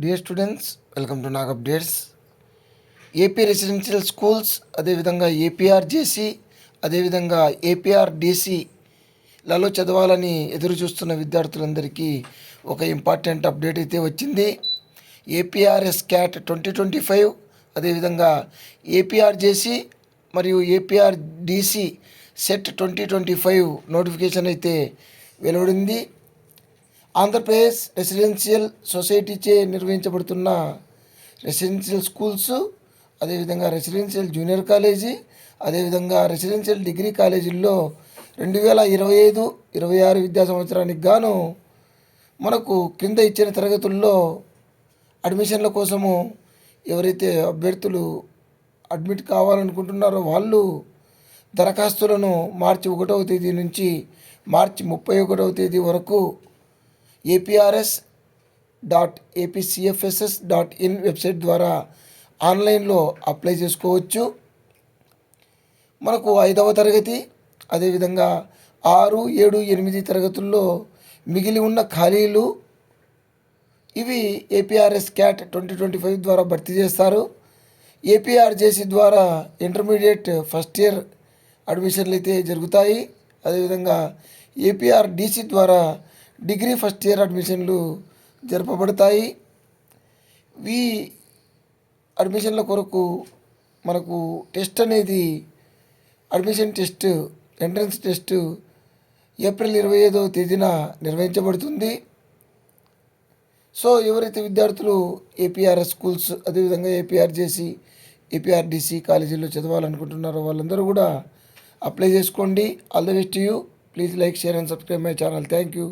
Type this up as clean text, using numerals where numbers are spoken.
Dear students, welcome to Nag updates. AP residential schools, అదేవిధంగా APRJC, అదేవిధంగా ఏపీఆర్డీసీలలో చదవాలని ఎదురు చూస్తున్న విద్యార్థులందరికీ ఒక ఇంపార్టెంట్ అప్డేట్ అయితే వచ్చింది. ఏపీఆర్ఎస్ క్యాట్ 2025, అదేవిధంగా ఏపీఆర్జేసీ మరియు ఏపీఆర్డీసీ సెట్ 2025 నోటిఫికేషన్ అయితే వెలువడింది. ఆంధ్రప్రదేశ్ రెసిడెన్షియల్ సొసైటీచే నిర్వహించబడుతున్న రెసిడెన్షియల్ స్కూల్స్, అదేవిధంగా రెసిడెన్షియల్ జూనియర్ కాలేజీ, అదేవిధంగా రెసిడెన్షియల్ డిగ్రీ కాలేజీల్లో 2025-26 విద్యా సంవత్సరానికి గాను మనకు క్రింద ఇచ్చిన తరగతుల్లో అడ్మిషన్ల కోసము ఎవరైతే అభ్యర్థులు అడ్మిట్ కావాలనుకుంటున్నారో వాళ్ళు దరఖాస్తులను మార్చి 1వ తేదీ నుంచి మార్చి 31వ తేదీ వరకు aprs.apcfss.in వెబ్సైట్ ద్వారా ఆన్లైన్లో అప్లై చేసుకోవచ్చు. మనకు 5వ తరగతి, అదేవిధంగా 6, 7, 8 తరగతుల్లో మిగిలి ఉన్న ఖాళీలు ఇవి ఏపీఆర్ఎస్ క్యాట్ 2025 ద్వారా భర్తీ చేస్తారు. ఏపీఆర్జేసీ ద్వారా ఇంటర్మీడియట్ ఫస్ట్ ఇయర్ అడ్మిషన్లు అయితే జరుగుతాయి. అదేవిధంగా ఏపీఆర్డీసీ ద్వారా డిగ్రీ ఫస్ట్ ఇయర్ అడ్మిషన్లు జరపబడతాయి. ఈ అడ్మిషన్ల కొరకు మనకు టెస్ట్ అనేది admission test, entrance test April 25వ తేదీన నిర్వహించబడుతుంది. సో ఎవరైతే విద్యార్థులు ఏపీఆర్ఎస్ స్కూల్స్, అదేవిధంగా ఏపీఆర్జేసీ, ఏపీఆర్డీసీ కాలేజీల్లో చదవాలనుకుంటున్నారో వాళ్ళందరూ కూడా అప్లై చేసుకోండి. All the best to you. Please like, share and subscribe my channel. Thank you.